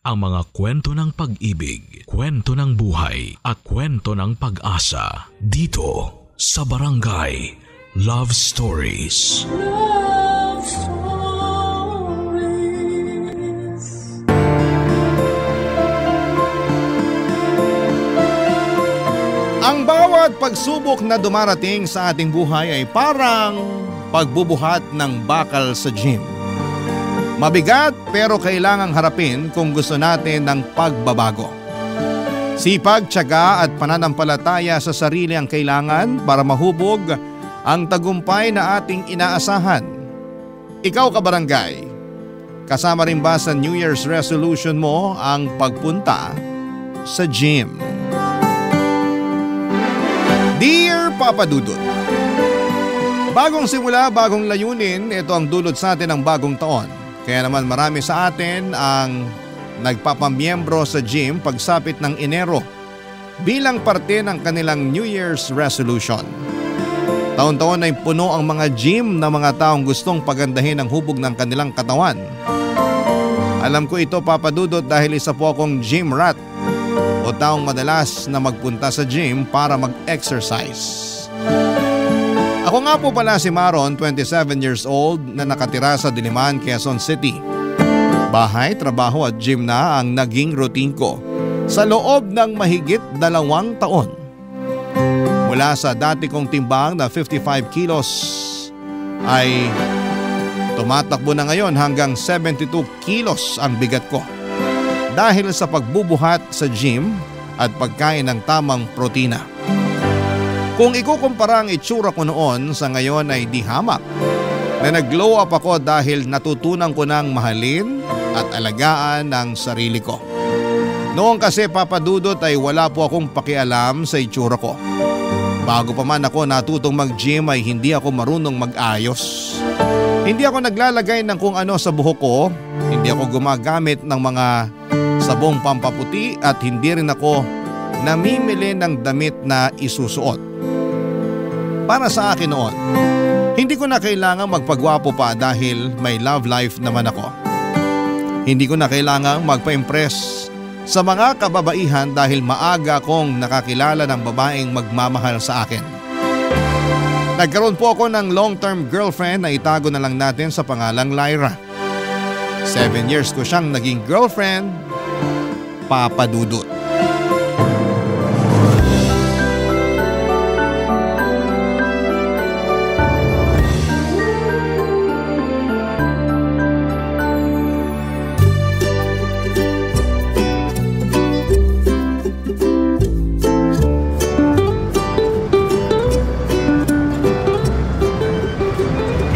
ang mga kwento ng pag-ibig, kwento ng buhay at kwento ng pag-asa dito sa Barangay Love Stories. Love Stories. Ang bawat pagsubok na dumarating sa ating buhay ay parang pagbubuhat ng bakal sa gym. Mabigat pero kailangang harapin kung gusto natin ng pagbabago. Sipag, tiyaga at pananampalataya sa sarili ang kailangan para mahubog ang tagumpay na ating inaasahan. Ikaw kabarangay, kasama rin ba sa New Year's resolution mo ang pagpunta sa gym? Dear Papa Dudut, bagong simula, bagong layunin, ito ang dulot sa atin ng bagong taon. Kaya naman marami sa atin ang nagpapamiyembro sa gym pagsapit ng Enero bilang parte ng kanilang New Year's resolution. Taon-taon ay puno ang mga gym na mga taong gustong pagandahin ang hubog ng kanilang katawan. Alam ko ito, Papa Dudut, dahil isa po akong gym rat o taong madalas na magpunta sa gym para mag-exercise. Ako nga po pala si Maron, 27 years old na nakatira sa Diliman, Quezon City. Bahay, trabaho at gym na ang naging routine ko sa loob ng mahigit 2 taon. Mula sa dati kong timbang na 55 kilos ay tumatakbo na ngayon hanggang 72 kilos ang bigat ko. Dahil sa pagbubuhat sa gym at pagkain ng tamang protina. Kung ikukumpara ang itsura ko noon sa ngayon ay di hamak na nag-glow up ako dahil natutunan ko ng mahalin at alagaan ang sarili ko. Noon kasi, Papa Dudut, ay wala po akong pakialam sa itsura ko. Bago pa man ako natutong mag-gym ay hindi ako marunong mag-ayos. Hindi ako naglalagay ng kung ano sa buhok ko, hindi ako gumagamit ng mga sabong pampaputi at hindi rin ako namimili ng damit na isusuot. Para sa akin noon, hindi ko na kailangang magpagwapo pa dahil may love life naman ako. Hindi ko na kailangang magpa-impress sa mga kababaihan dahil maaga kong nakakilala ng babaeng magmamahal sa akin. Nagkaroon po ako ng long-term girlfriend na itago na lang natin sa pangalang Lyra. 7 years ko siyang naging girlfriend, Papa Dudut.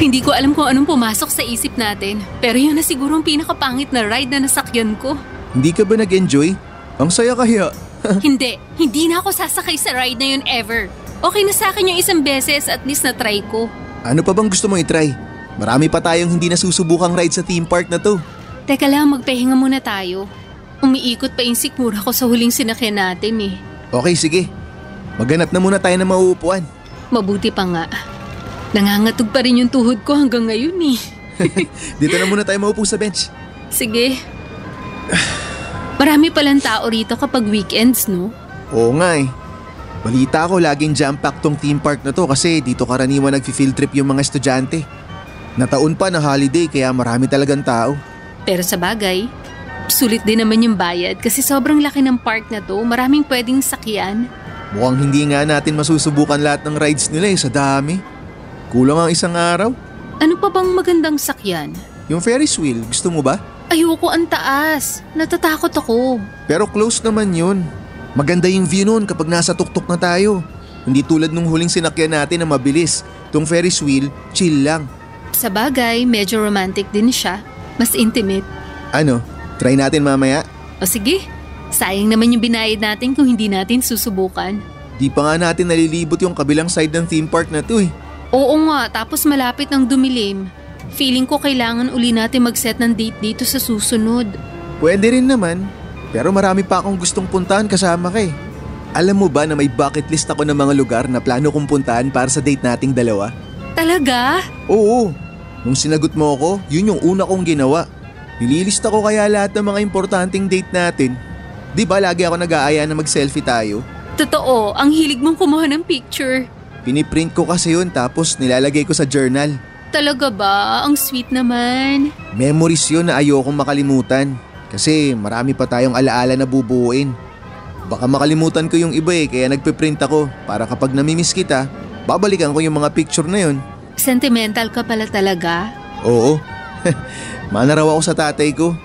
Hindi ko alam kung anong pumasok sa isip natin, pero yun na siguro ang pinakapangit na ride na nasakyan ko. Hindi ka ba nag-enjoy? Ang saya kaya. Hindi na ako sasakay sa ride na yun ever. Okay na sa akin yung isang beses, at least na-try ko. Ano pa bang gusto mo i-try? Marami pa tayong hindi nasusubukang ride sa theme park na to. Teka lang, magpahinga muna tayo. Umiikot pa yung sikmura ko sa huling sinakyan natin eh. Okay, sige. Maghanap na muna tayo ng mauupuan. Mabuti pa nga. Nangangatog pa rin yung tuhod ko hanggang ngayon eh. Dito na muna tayo maupo sa bench. Sige. Marami palang tao rito kapag weekends, no? Oo nga eh. Balita ko laging jam-packed tong theme park na to kasi dito karaniwan nag-field trip yung mga estudyante. Nataon pa na holiday kaya marami talagang tao. Pero sa bagay, sulit din naman yung bayad kasi sobrang laki ng park na to. Maraming pwedeng sakyan. Mukhang hindi nga natin masusubukan lahat ng rides nila eh, sa dami. Kulang ang isang araw. Ano pa bang magandang sakyan? Yung Ferris wheel, gusto mo ba? Ayoko, ang taas. Natatakot ako. Pero close naman yun. Maganda yung view nun kapag nasa tuktok na tayo. Hindi tulad nung huling sinakyan natin na mabilis. Tong Ferris wheel, chill lang. Sa bagay, medyo romantic din siya. Mas intimate. Ano? Try natin mamaya? O sige. Sayang naman yung binayad natin kung hindi natin susubukan. Di pa nga natin nalilibot yung kabilang side ng theme park na to eh. Oo nga, tapos malapit ng dumilim. Feeling ko kailangan uli natin mag-set ng date dito sa susunod. Pwede rin naman. Pero marami pa akong gustong puntahan kasama ka eh. Alam mo ba na may bucket list ako ng mga lugar na plano kong puntahan para sa date nating dalawa? Talaga? Oo. Nung sinagot mo ako, yun yung una kong ginawa. Nililista ko kaya lahat ng mga importanteng date natin. Di ba lagi ako nag-aaya na mag-selfie tayo? Totoo, ang hilig mong kumuha ng picture. Piniprint ko kasi yun tapos nilalagay ko sa journal. Talaga ba? Ang sweet naman. Memories yun na ayokong makalimutan. Kasi marami pa tayong alaala na bubuuin. Baka makalimutan ko yung iba kaya nagpiprint ako para kapag namimiss kita, babalikan ko yung mga picture na yun. Sentimental ka pala talaga? Oo. Mana raw ako sa tatay ko.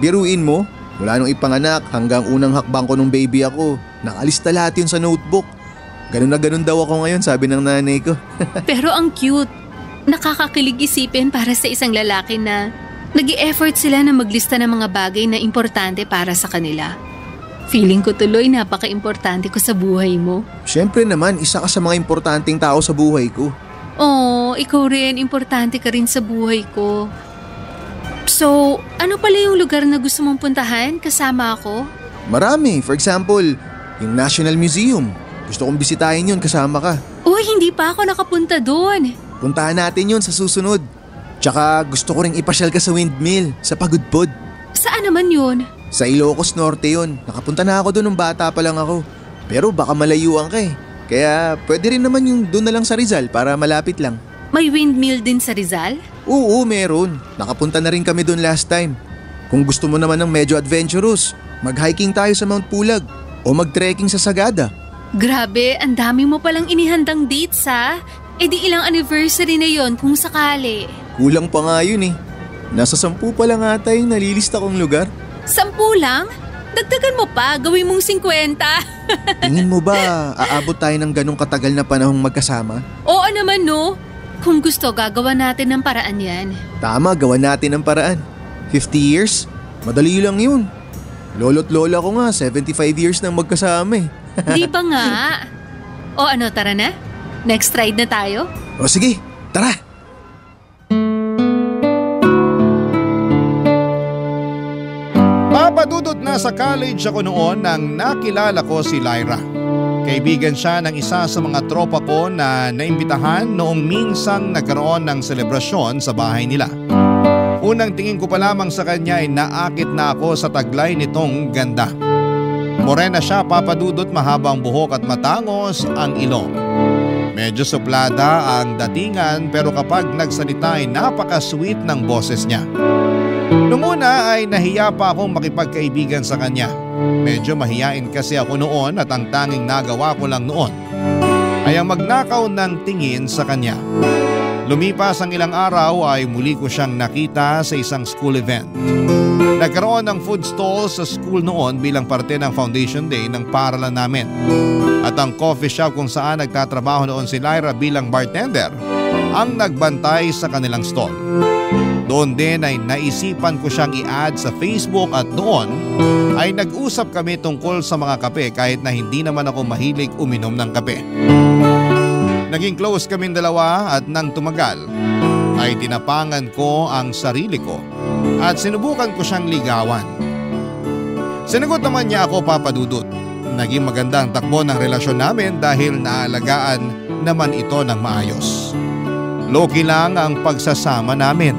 Biruin mo, mula nung ipanganak hanggang unang hakbang ko nung baby ako, nakalista lahat yun sa notebook. Ganun na ganun daw ako ngayon, sabi ng nanay ko. Pero ang cute. Nakakakilig isipin para sa isang lalaki na nag-i-effort sila na maglista ng mga bagay na importante para sa kanila. Feeling ko tuloy napaka-importante ko sa buhay mo. Siyempre naman, isa ka sa mga importanteng tao sa buhay ko. Oo, ikaw rin. Importante ka rin sa buhay ko. So, ano pala yung lugar na gusto mong puntahan kasama ako? Marami. For example, yung National Museum. Gusto kong bisitahin yun kasama ka. Uy, hindi pa ako nakapunta doon. Puntahan natin yun sa susunod. Tsaka gusto ko ring ipasyal ka sa windmill, sa Pagudpod. Saan naman yun? Sa Ilocos Norte yun. Nakapunta na ako doon nung bata pa lang ako. Pero baka malayuan ka Kaya pwede rin naman yung doon na lang sa Rizal para malapit lang. May windmill din sa Rizal? Oo, meron. Nakapunta na rin kami doon last time. Kung gusto mo naman ng medyo adventurous, mag-hiking tayo sa Mount Pulag o mag-trekking sa Sagada. Grabe, ang dami mo palang inihandang dates ha? E di ilang anniversary na yon kung sakali. Kulang pa nga yun Nasa 10 pa lang ata yung nalilista kong lugar. 10 lang? Dagdagan mo pa, gawin mong 50. Tingin mo ba aabot tayo ng ganong katagal na panahong magkasama? Oo naman no. Kung gusto, gagawa natin ng paraan yan. Tama, gawa natin ng paraan. 50 years? Madali lang yun. Lolo't lola ko nga, 75 years nang magkasama Di ba nga? O ano, tara na? Next ride na tayo? O sige, tara! Papadudot na sa college ako noon nang nakilala ko si Lyra. Kaibigan siya ng isa sa mga tropa ko na naimbitahan noong minsang nagkaroon ng selebrasyon sa bahay nila. Unang tingin ko pa lamang sa kanya ay naakit na ako sa taglay nitong ganda. Morena siya, papadudot, mahabang buhok at matangos ang ilong. Medyo suplada ang datingan pero kapag nagsalita ay napaka-sweet ng boses niya. Noong una ay nahiya pa akong makipagkaibigan sa kanya. Medyo mahiyain kasi ako noon at ang tanging nagawa ko lang noon ay ang magnakaw ng tingin sa kanya. Lumipas ang ilang araw ay muli ko siyang nakita sa isang school event. Nagkaroon ng food stall sa school noon bilang parte ng foundation day ng paaralan namin. At ang coffee shop kung saan nagtatrabaho noon si Lyra bilang bartender ang nagbantay sa kanilang stall. Doon din ay naisipan ko siyang i-add sa Facebook at doon ay nag-usap kami tungkol sa mga kape kahit na hindi naman ako mahilig uminom ng kape. Naging close kaming dalawa at nang tumagal ay tinapangan ko ang sarili ko at sinubukan ko siyang ligawan. Sinagot naman niya ako, papadudot. Naging maganda ang takbo ng relasyon namin dahil naalagaan naman ito ng maayos. Low-key lang ang pagsasama namin.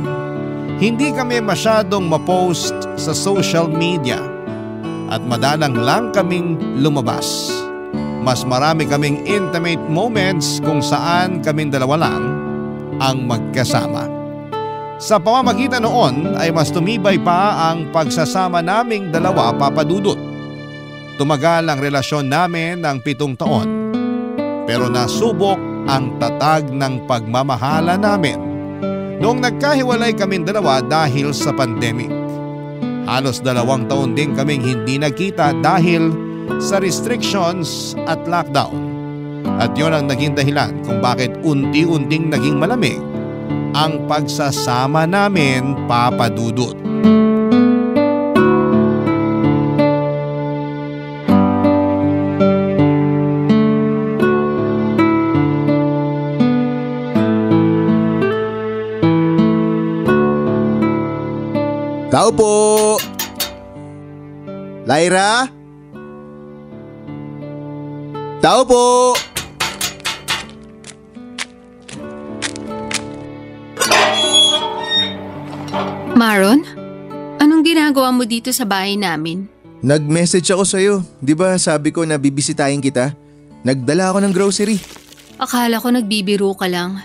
Hindi kami masyadong ma-post sa social media at madalang lang kaming lumabas. Mas marami kaming intimate moments kung saan kaming dalawa lang ang magkasama. Sa pamamagitan noon ay mas tumibay pa ang pagsasama naming dalawa, papadudot. Tumagal ang relasyon namin ng 7 taon. Pero nasubok ang tatag ng pagmamahala namin noong nagkahiwalay kaming dalawa dahil sa pandemic. Halos 2 taon din kaming hindi nagkita dahil sa restrictions at lockdown. At yun ang naging dahilan kung bakit unti-unting naging malamig ang pagsasama namin, papadudot. Tao po! Lyra? Tao po! Maron? Anong ginagawa mo dito sa bahay namin? Nag-message ako sa'yo. Di ba sabi ko na bibisitahin kita? Nagdala ako ng grocery. Akala ko nagbibiro ka lang.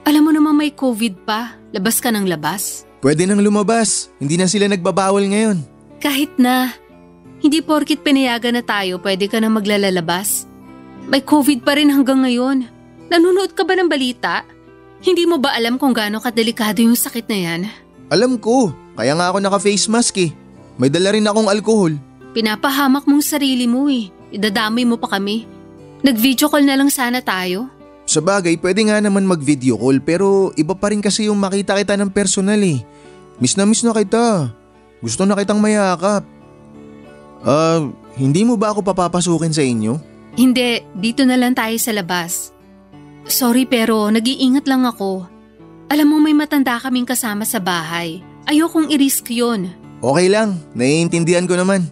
Alam mo namang may COVID pa. Labas ka ng labas. Pwede nang lumabas. Hindi na sila nagbabawal ngayon. Kahit na. Hindi porkit pinayagan na tayo, pwede ka na maglalabas. May COVID pa rin hanggang ngayon. Nanonood ka ba ng balita? Hindi mo ba alam kung gaano kadelikado yung sakit na yan? Alam ko. Kaya nga ako naka-face mask eh. May dala rin akong alkohol. Pinapahamak mong sarili mo eh. Idadamay mo pa kami. Nag-video call na lang sana tayo. Sa bagay, pwede nga naman mag-video call pero iba pa rin kasi yung makita kita ng personal eh. Miss na kita. Gusto na kitang mayakap. Hindi mo ba ako papapasukin sa inyo? Hindi, dito na lang tayo sa labas. Sorry pero nag-iingat lang ako. Alam mo may matanda kaming kasama sa bahay. Ayokong i-risk yun. Okay lang, naiintindihan ko naman.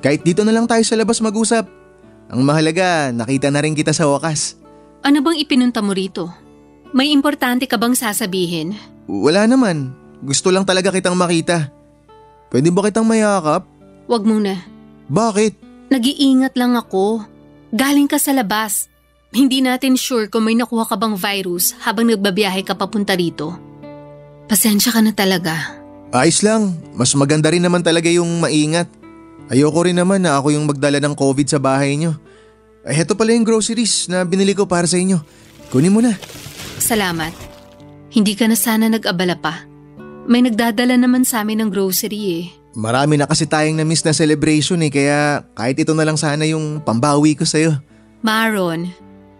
Kahit dito na lang tayo sa labas mag-usap. Ang mahalaga, nakita na rin kita sa wakas. Ano bang ipinunta mo rito? May importante ka bang sasabihin? Wala naman. Gusto lang talaga kitang makita. Pwede ba kitang mayakap? Wag muna. Bakit? Nag-iingat lang ako. Galing ka sa labas. Hindi natin sure kung may nakuha ka bang virus habang nagbabiyahe ka papunta rito. Pasensya ka na talaga. Ayos lang. Mas maganda rin naman talaga yung maingat. Ayoko rin naman na ako yung magdala ng COVID sa bahay nyo. Heto pala yung groceries na binili ko para sa inyo. Kunin mo na. Salamat. Hindi ka na sana nag-abala pa. May nagdadala naman sa amin ng grocery eh. Marami na kasi tayong na-miss na celebration eh, kaya kahit ito na lang sana yung pambawi ko sa'yo. Maron,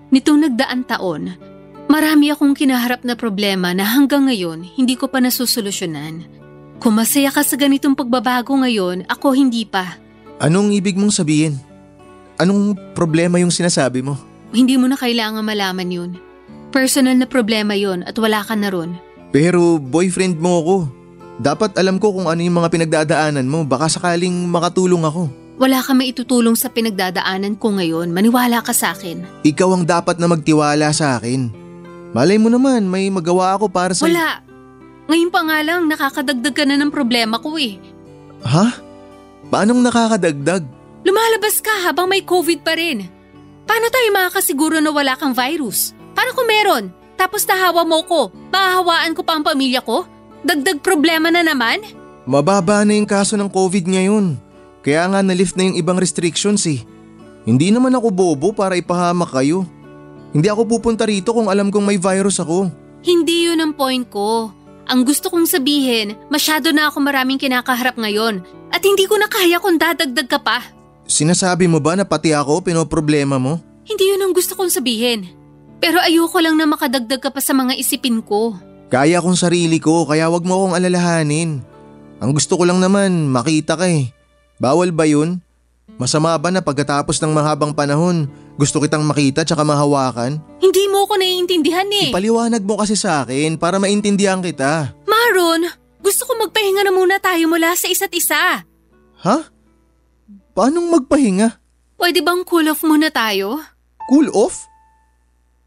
nitong nagdaang taon, marami akong kinaharap na problema na hanggang ngayon hindi ko pa nasusolusyonan. Kung masaya ka sa ganitong pagbabago ngayon, ako hindi pa. Anong ibig mong sabihin? Anong problema yung sinasabi mo? Hindi mo na kailangan malaman yun. Personal na problema yun at wala ka na ron. Pero boyfriend mo ako. Dapat alam ko kung ano yung mga pinagdadaanan mo. Baka sakaling makatulong ako. Wala ka maitutulong sa pinagdadaanan ko ngayon. Maniwala ka sa akin. Ikaw ang dapat na magtiwala sa akin. Malay mo naman, may magawa ako para sa... Wala. Ngayon pa nga lang, nakakadagdag ka na ng problema ko eh. Ha? Paanong nakakadagdag? Lumalabas ka habang may COVID pa rin. Paano tayo makakasiguro na wala kang virus? Paano kung meron? Tapos nahawa mo ko, mahahawaan ko pa ang pamilya ko? Dagdag problema na naman? Mababa na yung kaso ng COVID ngayon. Kaya nga na-lift na yung ibang restrictions eh. Hindi naman ako bobo para ipahamak kayo. Hindi ako pupunta rito kung alam kong may virus ako. Hindi yun ang point ko. Ang gusto kong sabihin, masyado na ako maraming kinakaharap ngayon at hindi ko na kaya kung dadagdag ka pa. Sinasabi mo ba na pati ako pinoproblema mo? Hindi yun ang gusto kong sabihin. Pero ayoko lang na makadagdag ka pa sa mga isipin ko. Kaya kong sarili ko kaya wag mo akong alalahanin. Ang gusto ko lang naman makita ka eh. Bawal ba yun? Masama ba na pagkatapos ng mahabang panahon gusto kitang makita tsaka mahawakan? Hindi mo ko naiintindihan eh. Ipaliwanag mo kasi sa akin para maintindihan kita. Maron, gusto ko magpahinga na muna tayo mula sa isa't isa. Ha? Paanong magpahinga? Pwede bang cool off muna tayo? Cool off?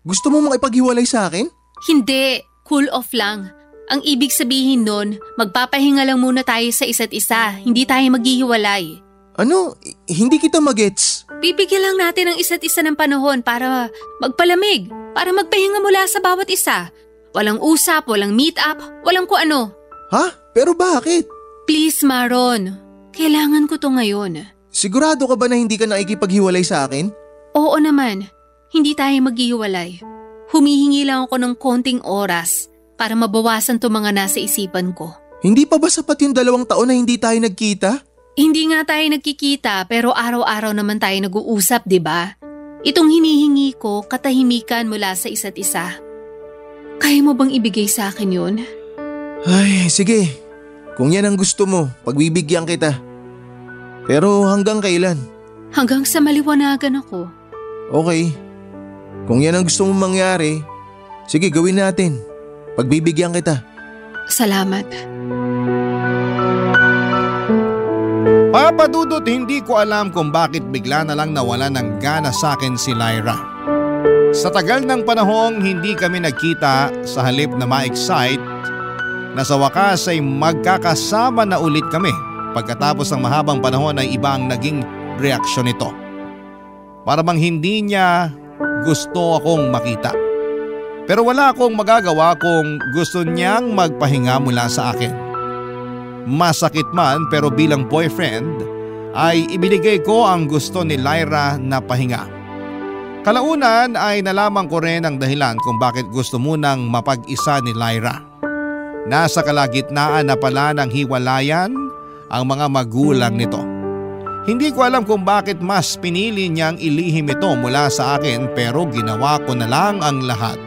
Gusto mo makipaghiwalay sa akin? Hindi, cool off lang. Ang ibig sabihin nun, magpapahinga lang muna tayo sa isa't isa, hindi tayo maghihiwalay. Ano? Hindi kita magets. Bibigyan lang natin ang isa't isa ng panahon para magpalamig, para magpahinga mula sa bawat isa. Walang usap, walang meet up, walang kung ano. Ha? Pero bakit? Please Maron, kailangan ko to ngayon. Sigurado ka ba na hindi ka nakikipaghiwalay sa akin? Oo naman, hindi tayo maghihiwalay. Humihingi lang ako ng konting oras para mabawasan to mga nasa isipan ko. Hindi pa ba sapat yung 2 taon na hindi tayo nagkita? Hindi nga tayo nagkikita pero araw-araw naman tayo nag-uusap, di ba? Itong hinihingi ko, katahimikan mula sa isa't isa. Kaya mo bang ibigay sa akin yun? Ay, sige. Kung yan ang gusto mo, pagbibigyan kita. Pero hanggang kailan? Hanggang sa maliwanagan ako. Okay. Kung yan ang gusto mong mangyari, sige gawin natin. Pagbibigyan kita. Salamat. Papa Dudut, hindi ko alam kung bakit bigla na lang nawala ng gana sa akin si Lyra. Sa tagal ng panahong hindi kami nagkita, sa halip na ma-excite, na sa wakas ay magkakasama na ulit kami. pagkatapos ng mahabang panahon ay iba ang naging reaksyon nito. Para bang hindi niya gusto akong makita. Pero wala akong magagawa kung gusto niyang magpahinga mula sa akin. Masakit man pero bilang boyfriend ay ibinigay ko ang gusto ni Lyra na pahinga. Kalaunan ay nalaman ko rin ang dahilan kung bakit gusto munang mapag-isa ni Lyra. Nasa kalagitnaan na pala ng hiwalayan ang mga magulang nito. Hindi ko alam kung bakit mas pinili niyang ilihim ito mula sa akin pero ginawa ko na lang ang lahat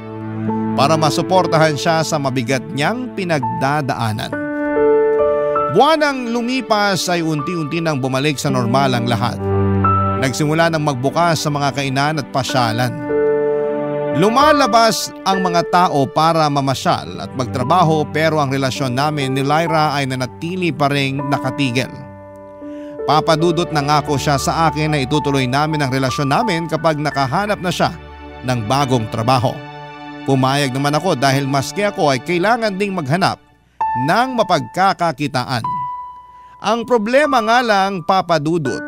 para masuportahan siya sa mabigat niyang pinagdadaanan. Buwan ang lumipas ay unti-unti nang bumalik sa normal ang lahat. Nagsimula nang magbukas sa mga kainan at pasyalan. Lumalabas ang mga tao para mamasyal at magtrabaho pero ang relasyon namin ni Lyra ay nanatili pa ring nakatigil. Papadudot na ngako siya sa akin na itutuloy namin ang relasyon namin kapag nakahanap na siya ng bagong trabaho. Pumayag naman ako dahil maski ako ay kailangan ding maghanap ng mapagkakakitaan. Ang problema nga lang, Papadudot,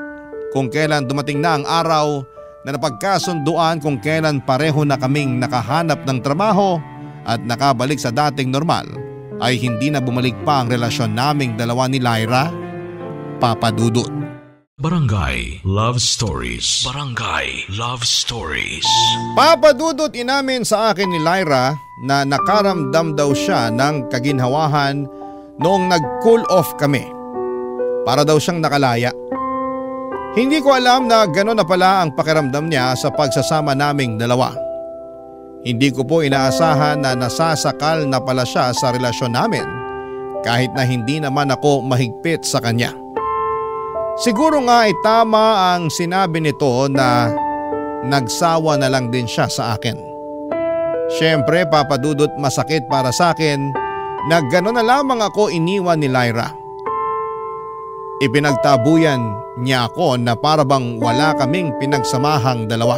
kung kailan dumating na ang araw na napagkasunduan kung kailan pareho na kaming nakahanap ng trabaho at nakabalik sa dating normal, ay hindi na bumalik pa ang relasyon naming dalawa ni Lyra, Papadudot. Barangay Love Stories. Barangay Love Stories. Papadudot, inamin sa akin ni Lyra na nakaramdam daw siya ng kaginhawahan noong nag-cool off kami. Para daw siyang nakalaya. Hindi ko alam na gano'n na pala ang pakiramdam niya sa pagsasama naming dalawa. Hindi ko po inaasahan na nasasakal na pala siya sa relasyon namin kahit na hindi naman ako mahigpit sa kanya. Siguro nga ay tama ang sinabi nito na nagsawa na lang din siya sa akin. Siyempre, Papadudot, masakit para sa akin na gano'n na lamang ako iniwan ni Lyra. Ipinagtabuyan niya ako na parabang wala kaming pinagsamahang dalawa.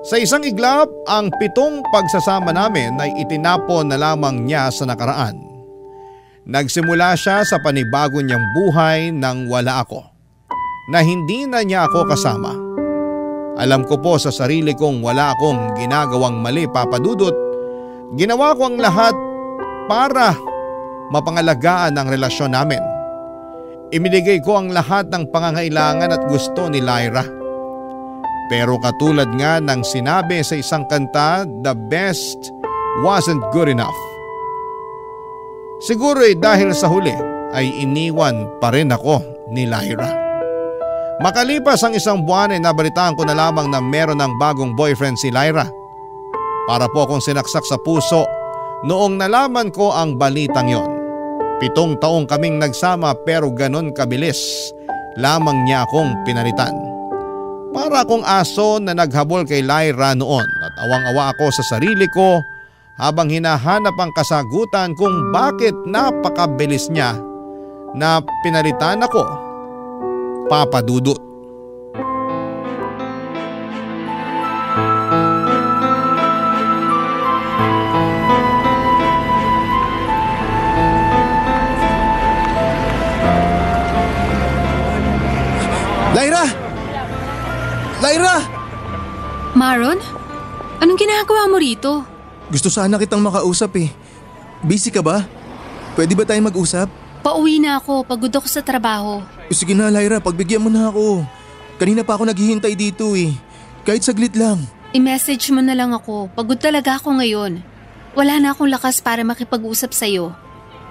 Sa isang iglap, ang 7 pagsasama namin ay itinapon na lamang niya sa nakaraan. Nagsimula siya sa panibago niyang buhay nang wala ako, na hindi na niya ako kasama. Alam ko po sa sarili kong wala akong ginagawang mali, Papadudot. Ginawa ko ang lahat para mapangalagaan ang relasyon namin. Ibinigay ko ang lahat ng pangangailangan at gusto ni Lyra. Pero katulad nga ng sinabi sa isang kanta, the best wasn't good enough. Siguro dahil sa huli ay iniwan pa rin ako ni Lyra. Makalipas ang isang buwan ay nabalitaan ko na lamang na meron ng bagong boyfriend si Lyra. Para po akong sinaksak sa puso noong nalaman ko ang balitang yon. 7 taong kaming nagsama pero ganon kabilis lamang niya akong pinalitan. Para akong aso na naghabol kay Lyra noon at awang-awa ako sa sarili ko habang hinahanap ang kasagutan kung bakit napakabilis niya na pinalitan ako, Papadudot. Lyra! Lyra! Maron? Anong ginagawa mo rito? Gusto sana kitang makausap eh. Busy ka ba? Pwede ba tayo mag-usap? Pauwi na ako. Pagod ako sa trabaho. Sige na Lyra, pagbigyan mo na ako. Kanina pa ako naghihintay dito eh. Kahit saglit lang. I-message mo na lang ako. Pagod talaga ako ngayon. Wala na akong lakas para makipag-usap sa'yo.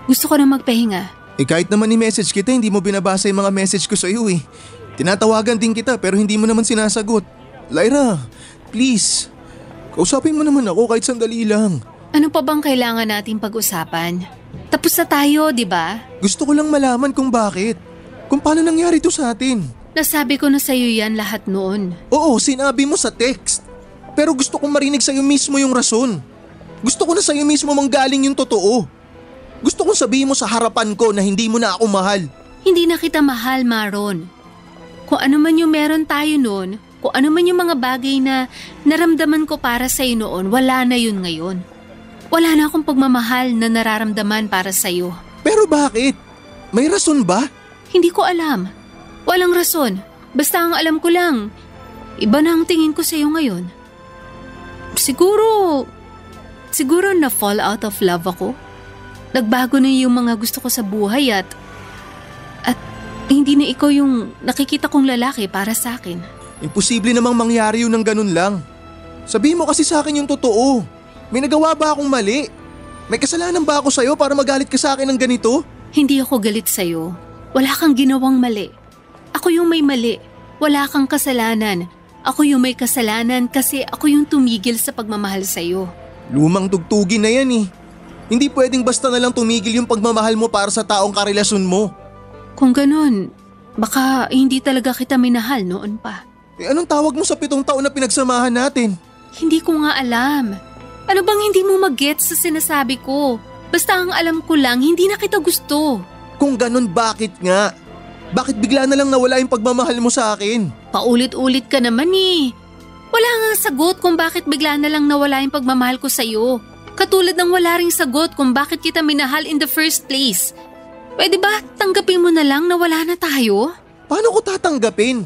Gusto ko na magpahinga. Kahit naman i-message kita, hindi mo binabasa yung mga message ko sa'yo eh. Tinatawagan din kita pero hindi mo naman sinasagot. Lyra, please. Kausapin mo naman ako kahit sandali lang. Ano pa bang kailangan nating pag-usapan? Tapos na tayo, di ba? Gusto ko lang malaman kung bakit. Kung paano nangyari to sa atin. Nasabi ko na sa'yo yan lahat noon. Oo, sinabi mo sa text. Pero gusto kong marinig sa'yo mismo yung rason. Gusto ko na sa'yo mismo manggaling yung totoo. Gusto kong sabihin mo sa harapan ko na hindi mo na ako mahal. Hindi na kita mahal, Maron. Kung ano man yung meron tayo noon, kung ano man yung mga bagay na naramdaman ko para sa'yo noon, wala na yun ngayon. Wala na akong pagmamahal na nararamdaman para sa'yo. Pero bakit? May rason ba? Hindi ko alam. Walang rason. Basta ang alam ko lang, iba na ang tingin ko sa'yo ngayon. Siguro na fall out of love ako. Nagbago na yung mga gusto ko sa buhay at hindi na ikaw yung nakikita kong lalaki para sa akin. Imposible namang mangyari yun ng ganun lang. Sabihin mo kasi sa akin yung totoo. May nagawa ba akong mali? May kasalanan ba ako sa'yo para magalit ka sa akin ng ganito? Hindi ako galit sa'yo. Wala kang ginawang mali. Ako yung may mali. Wala kang kasalanan. Ako yung may kasalanan kasi ako yung tumigil sa pagmamahal sa'yo. Lumang tugtugin na yan eh. Hindi pwedeng basta na lang tumigil yung pagmamahal mo para sa taong karelasyon mo. Kung ganun, baka hindi talaga kita minahal noon pa. Anong tawag mo sa 7 taon na pinagsamahan natin? Hindi ko nga alam. Ano bang hindi mo mag-gets sa sinasabi ko? Basta ang alam ko lang, hindi na kita gusto. Kung ganun, bakit nga? Bakit bigla na lang nawala yung pagmamahal mo sa akin? Paulit-ulit ka naman eh. Wala nga sagot kung bakit bigla na lang nawala yung pagmamahal ko sa'yo. Katulad ng wala ring sagot kung bakit kita minahal in the first place. Pwede ba tanggapin mo na lang na wala na tayo? Paano ko tatanggapin?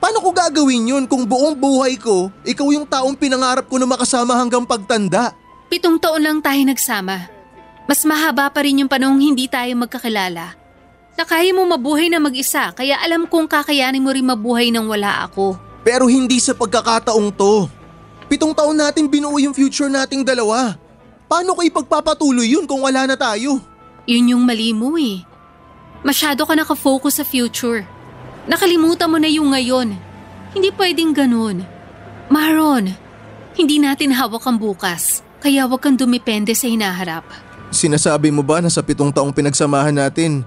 Paano ko gagawin yun kung buong buhay ko, ikaw yung taong pinangarap ko na makasama hanggang pagtanda? 7 taon lang tayo nagsama. Mas mahaba pa rin yung panahong hindi tayo magkakilala. Na kaya mo mabuhay na mag-isa kaya alam kong kakayanin mo rin mabuhay nang wala ako. Pero hindi sa pagkakataong to. 7 taon natin binuo yung future nating dalawa. Paano ko ipagpapatuloy yun kung wala na tayo? Yun yung mali mo eh. Masyado ka nakafocus sa future. Nakalimutan mo na yung ngayon. Hindi pwedeng ganun. Maron, hindi natin hawak ang bukas. Kaya wag kang dumepende sa hinaharap. Sinasabi mo ba na sa 7 taong pinagsamahan natin,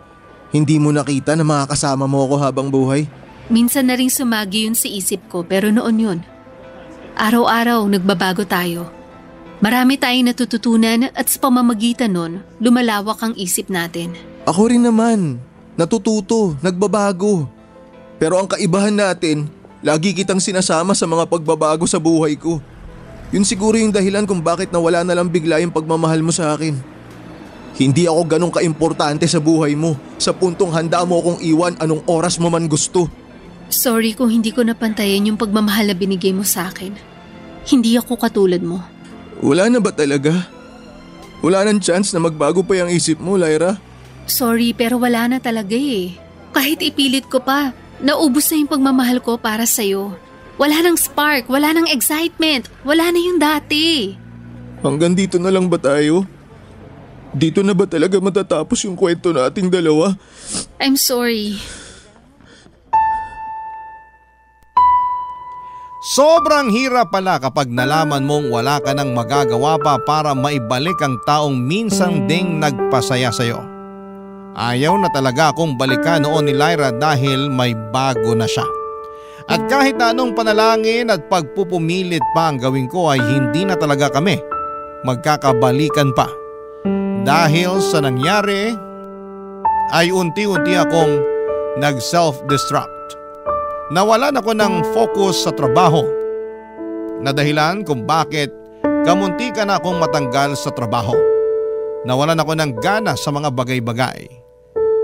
hindi mo nakita na makakasama mo ako habang buhay? Minsan na rin sumagi yun sa isip ko pero noon yun. Araw-araw nagbabago tayo. Marami tayong natututunan at sa pamamagitan nun, lumalawak ang isip natin. Ako rin naman, natututo, nagbabago. Pero ang kaibahan natin, lagi kitang sinasama sa mga pagbabago sa buhay ko. Yun siguro yung dahilan kung bakit nawala na lang bigla yung pagmamahal mo sa akin. Hindi ako ganun kaimportante sa buhay mo, sa puntong handa mo akong iwan anong oras mo man gusto. Sorry kung hindi ko napantayan yung pagmamahal na binigay mo sa akin. Hindi ako katulad mo. Wala na ba talaga? Wala nang chance na magbago pa yung isip mo, Lyra? Sorry pero wala na talaga eh. Kahit ipilit ko pa, naubos na yung pagmamahal ko para sa'yo. Wala nang spark, wala nang excitement, wala na yung dati. Hanggang dito na lang ba tayo? Dito na ba talaga matatapos yung kwento nating dalawa? I'm sorry. Sobrang hirap pala kapag nalaman mong wala ka nang magagawa pa para maibalik ang taong minsan ding nagpasaya sa'yo. Ayaw na talaga akong balikan noon ni Lyra dahil may bago na siya. At kahit na anong panalangin at pagpupumilit pa ang gawin ko ay hindi na talaga kami magkakabalikan pa. Dahil sa nangyari ay unti-unti akong nag-self-destruct. Nawalan ako ng focus sa trabaho na dahilan kung bakit kamuntikan na akong matanggal sa trabaho. Nawalan ako ng gana sa mga bagay-bagay.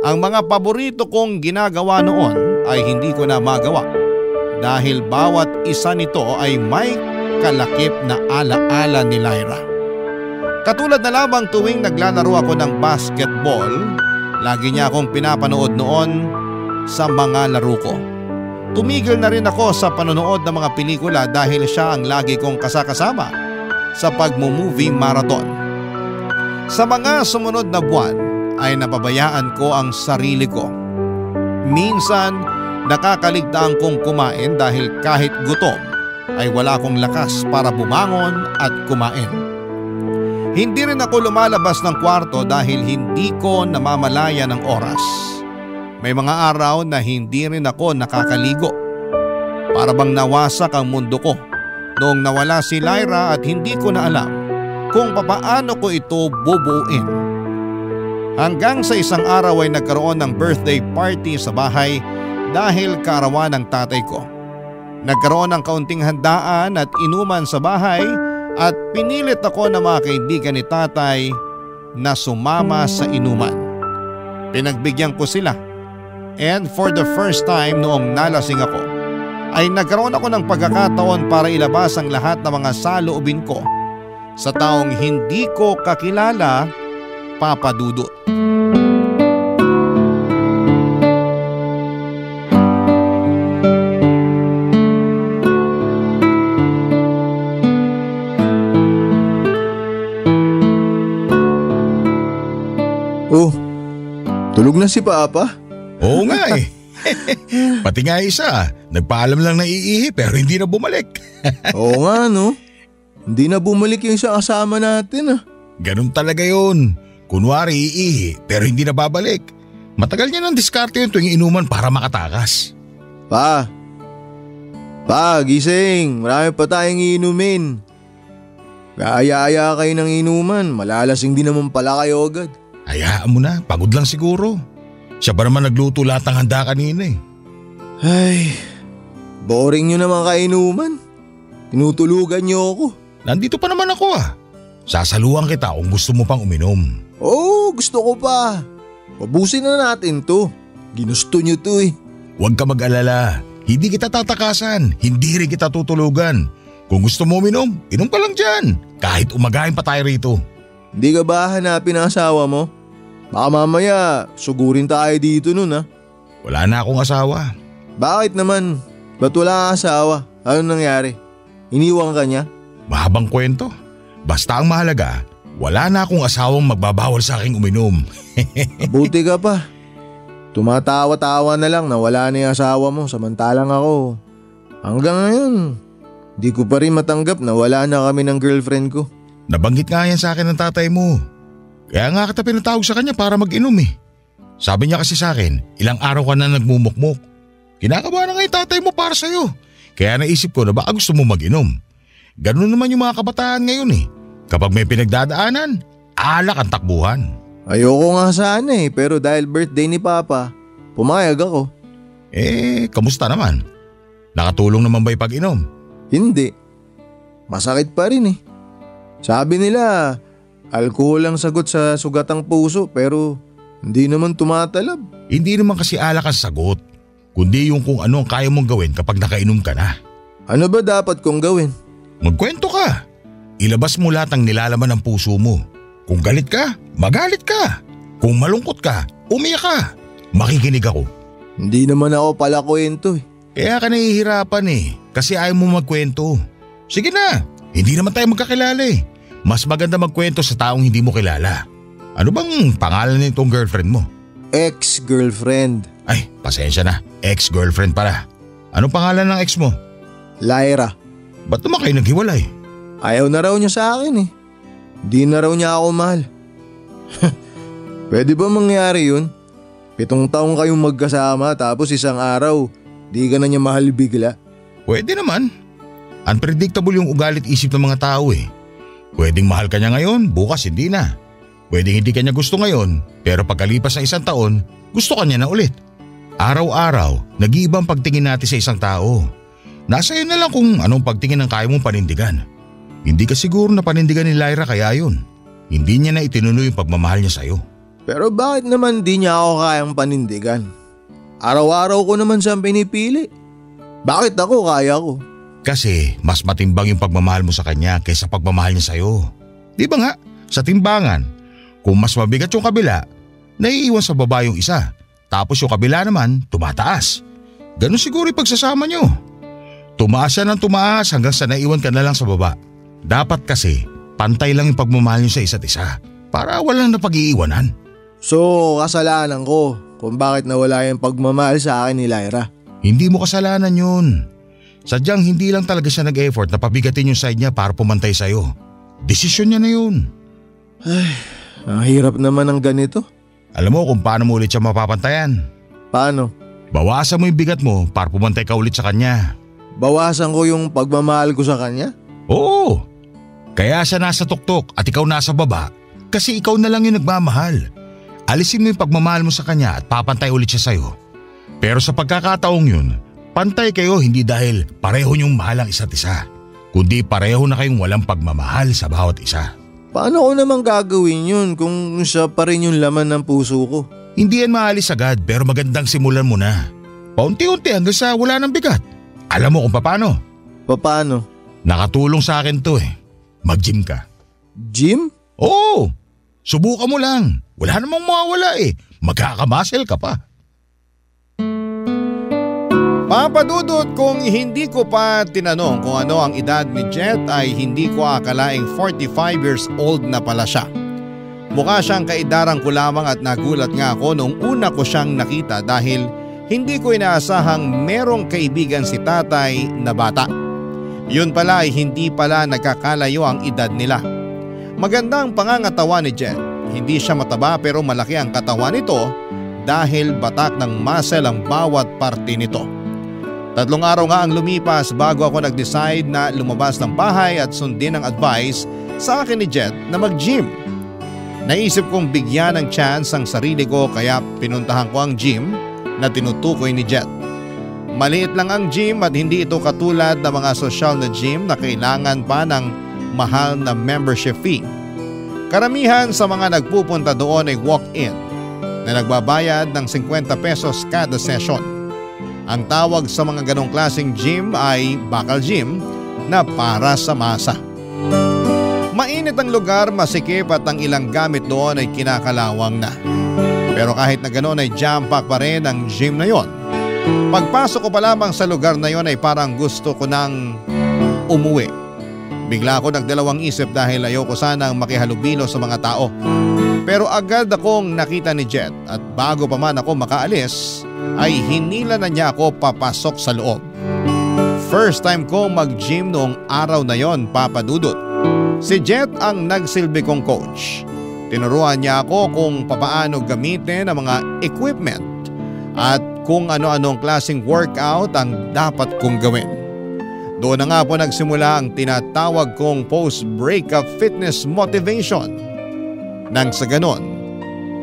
Ang mga paborito kong ginagawa noon ay hindi ko na magawa dahil bawat isa nito ay may kalakip na alaala ni Lyra. Katulad na lamang tuwing naglalaro ako ng basketball, lagi niya akong pinapanood noon sa mga laro ko. Tumigil na rin ako sa panonood ng mga pelikula dahil siya ang lagi kong kasakasama sa pagmo-movie marathon. Sa mga sumunod na buwan ay napabayaan ko ang sarili ko. Minsan nakakaligtaan kong kumain dahil kahit gutom ay wala akong lakas para bumangon at kumain. Hindi rin ako lumalabas ng kwarto dahil hindi ko namamalaya ng oras. May mga araw na hindi rin ako nakakaligo. Para bang nawasak ang mundo ko noong nawala si Lyra at hindi ko na alam kung papaano ko ito bubuuin. Hanggang sa isang araw ay nagkaroon ng birthday party sa bahay dahil kaarawan ng tatay ko. Nagkaroon ng kaunting handaan at inuman sa bahay at pinilit ako ng mga kaibigan ni tatay na sumama sa inuman. Pinagbigyan ko sila. And for the first time noong nalasing ako, ay nagkaroon ako ng pagkakataon para ilabas ang lahat ng mga saloobin ko sa taong hindi ko kakilala, Papa Dudut. Oh, tulog na si Papa? Oo nga eh. Pati nga isa, nagpaalam lang na iihi pero hindi na bumalik. Oo nga no, hindi na bumalik yung isang kasama natin ah. Ganun talaga yun. Kunwari iihi pero hindi na babalik. Matagal niya ng diskarte yun tuwing inuman para makatakas. Pa, gising, marami pa tayong iinumin. Kaaya-aya kayo ng inuman, malalasing din naman pala kayo agad. Hayaan mo na, pagod lang siguro. Siya ba naman nagluto lahat ng handa kanina eh. Ay, boring nyo naman kainuman. Tinutulugan nyo ako. Nandito pa naman ako ah. Sasaluhan kita kung gusto mo pang uminom. Oo, gusto ko pa. Pabusin na natin to. Ginusto nyo to eh. Huwag ka mag-alala. Hindi kita tatakasan. Hindi rin kita tutulugan. Kung gusto mo uminom, inom ka lang dyan. Kahit umagahin pa tayo rito. Hindi ka ba hanapin ang asawa mo? Baka mamaya sugurin tayo dito nun ha. Wala na akong asawa. Bakit naman? Ba't wala kang asawa? Anong nangyari? Iniwan ka niya? Mahabang kwento. Basta ang mahalaga, wala na akong asawang magbabawal sa aking uminom. Buti ka pa. Tumatawa-tawa na lang na wala na yung asawa mo samantalang ako. Hanggang ngayon, di ko pa rin matanggap na wala na kami ng girlfriend ko. Nabanggit nga yan sa akin ng tatay mo. Kaya nga kita pinatawag sa kanya para mag-inom eh. Sabi niya kasi sa akin, ilang araw ka na nagmumukmok. Kinakabahan na nga yung tatay mo para sa'yo. Kaya naisip ko na baka gusto mo mag-inom. Ganun naman yung mga kabataan ngayon eh. Kapag may pinagdadaanan, alak ang takbuhan. Ayoko nga sana eh, pero dahil birthday ni Papa, pumayag ako. Kamusta naman? Nakatulong naman ba yung pag-inom? Hindi. Masakit pa rin eh. Sabi nila, alkohol ang sagot sa sugatang puso pero hindi naman tumatalab. Hindi naman kasi alak ang sagot, kundi yung kung ano ang kaya mong gawin kapag nakainom ka na. Ano ba dapat kong gawin? Magkwento ka. Ilabas mo lahat ng nilalaman ng puso mo. Kung galit ka, magalit ka. Kung malungkot ka, umiyak ka. Makikinig ako. Hindi naman ako pala kwento eh. Kaya ka nahihirapan eh, kasi ayaw mo magkwento. Sige na, hindi naman tayo magkakilala eh. Mas maganda magkwento sa taong hindi mo kilala. Ano bang pangalan nitong girlfriend mo? Ex-girlfriend. Ay, pasensya na. Ex-girlfriend pala. Anong pangalan ng ex mo? Lyra. Ba't naman kayo naghiwalay? Ayaw na raw niya sa akin eh. Di na raw niya ako mahal. Pwede ba mangyari yun? 7 taong kayong magkasama tapos isang araw, di ka na niya mahal bigla. Pwede naman. Unpredictable yung ugalit isip ng mga tao eh. Pwedeng mahal ka niya ngayon, bukas hindi na. Pwedeng hindi ka niya gusto ngayon, pero pagkalipas ng 1 taon, gusto ka niya na ulit. Araw-araw, nag-iibang pagtingin natin sa isang tao. Nasa iyo na lang kung anong pagtingin ang kaya mong panindigan. Hindi ka siguro na panindigan ni Lyra kaya yun. Hindi niya na itinuloy yung pagmamahal niya sa'yo. Pero bakit naman di niya ako kayang panindigan? Araw-araw ko naman siyang pinipili. Bakit ako kaya ko? Kasi mas matimbang yung pagmamahal mo sa kanya kaysa pagmamahal niya sa'yo. Di ba nga? Sa timbangan, kung mas mabigat yung kabila, naiiwan sa baba yung isa. Tapos yung kabila naman, tumataas. Ganun siguro yung pagsasama nyo. Tumaas siya ng tumaas hanggang sa naiwan ka na lang sa baba. Dapat kasi, pantay lang yung pagmamahal nyo sa isa't isa para walang napag-iiwanan. So, kasalanan ko kung bakit nawala yung pagmamahal sa akin ni Lyra. Hindi mo kasalanan yun. Sadyang hindi lang talaga siya nag-effort na pabigatin yung side niya para pumantay sa'yo. Desisyon niya na yun. Ay, ang hirap naman ng ganito. Alam mo kung paano mo ulit siya mapapantayan? Paano? Bawasan mo yung bigat mo para pumantay ka ulit sa kanya. Bawasan ko yung pagmamahal ko sa kanya? Oo. Kaya siya nasa tuktok at ikaw nasa baba kasi ikaw na lang yung nagmamahal. Alisin mo yung pagmamahal mo sa kanya at papantay ulit siya sa'yo. Pero sa pagkakataong yun, pantay kayo hindi dahil pareho niyong mahal ang isa't isa, kundi pareho na kayong walang pagmamahal sa bawat isa. Paano ko naman gagawin yun kung siya pa rin yung laman ng puso ko? Hindi yan maalis agad pero magandang simulan mo na. Paunti-unti hanggang sa wala ng bigat. Alam mo kung paano? Paano? Nakatulong sa akin to eh. Mag-gym ka. Gym? Oo, subukan mo lang. Wala namang mawawala eh. Magkakamuscle ka pa. Papa Dudut, kung hindi ko pa tinanong kung ano ang edad ni Jet ay hindi ko akalaing 45 years old na pala siya. Mukha siyang kaidarang ko lamang at nagulat nga ako noong una ko siyang nakita dahil hindi ko inaasahang merong kaibigan si tatay na bata. Yun pala ay hindi pala nagkakalayo ang edad nila. Magandang pangangatawan ni Jet. Hindi siya mataba pero malaki ang katawan nito dahil batak ng muscle ang bawat parte nito. 3 araw nga ang lumipas bago ako nag-decide na lumabas ng bahay at sundin ang advice sa akin ni Jet na mag-gym. Naisip kong bigyan ng chance ang sarili ko kaya pinuntahan ko ang gym na tinutukoy ni Jet. Maliit lang ang gym at hindi ito katulad ng mga social na gym na kailangan pa ng mahal na membership fee. Karamihan sa mga nagpupunta doon ay walk-in na nagbabayad ng 50 pesos kada session. Ang tawag sa mga ganong klaseng gym ay bakal gym na para sa masa. Mainit ang lugar, masikip at ang ilang gamit doon ay kinakalawang na. Pero kahit na ganoon ay jam-pack pa rin ang gym na yon. Pagpasok ko pa lamang sa lugar na yon ay parang gusto ko nang umuwi. Bigla ako nagdalawang isip dahil ayoko sanang makihalubilo sa mga tao. Pero agad akong nakita ni Jet at bago pa man ako makaalis ay hinila na niya ako papasok sa loob. First time ko mag-gym noong araw na yon, Papa Dudut. Si Jet ang nagsilbi kong coach. Tinuruan niya ako kung papaano gamitin ang mga equipment at kung ano-anong klaseng workout ang dapat kong gawin. Doon na nga po nagsimula ang tinatawag kong post-breakup fitness motivation. Nang sa ganon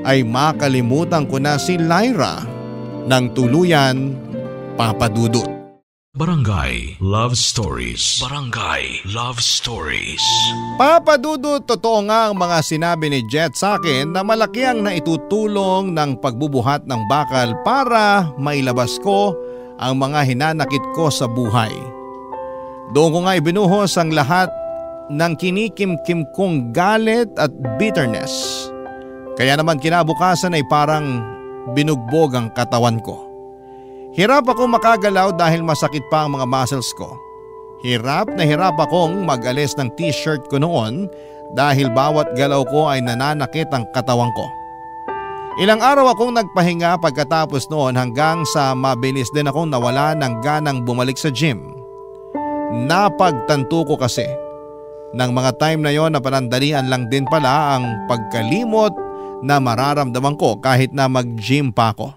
ay makalimutan ko na si Lyra ng tuluyan, Papa Dudut. Barangay Love Stories. Barangay Love Stories. Papa Dudut, totoo nga ang mga sinabi ni Jet sa akin na malaki ang naitutulong ng pagbubuhat ng bakal para mailabas ko ang mga hinanakit ko sa buhay. Doon ko nga ibinuhos ang lahat ng kinikim-kim kong galit at bitterness. Kaya naman kinabukasan ay parang binugbog ang katawan ko. Hirap ako makagalaw dahil masakit pa ang mga muscles ko. Hirap na hirap akong mag-alis ng t-shirt ko noon dahil bawat galaw ko ay nananakit ang katawan ko. Ilang araw akong nagpahinga pagkatapos noon hanggang sa mabilis din akong nawala ng ganang bumalik sa gym. Napagtanto ko kasi ng mga time na yon na panandalian lang din pala ang pagkalimot na mararamdaman ko kahit na mag-gym pa ako.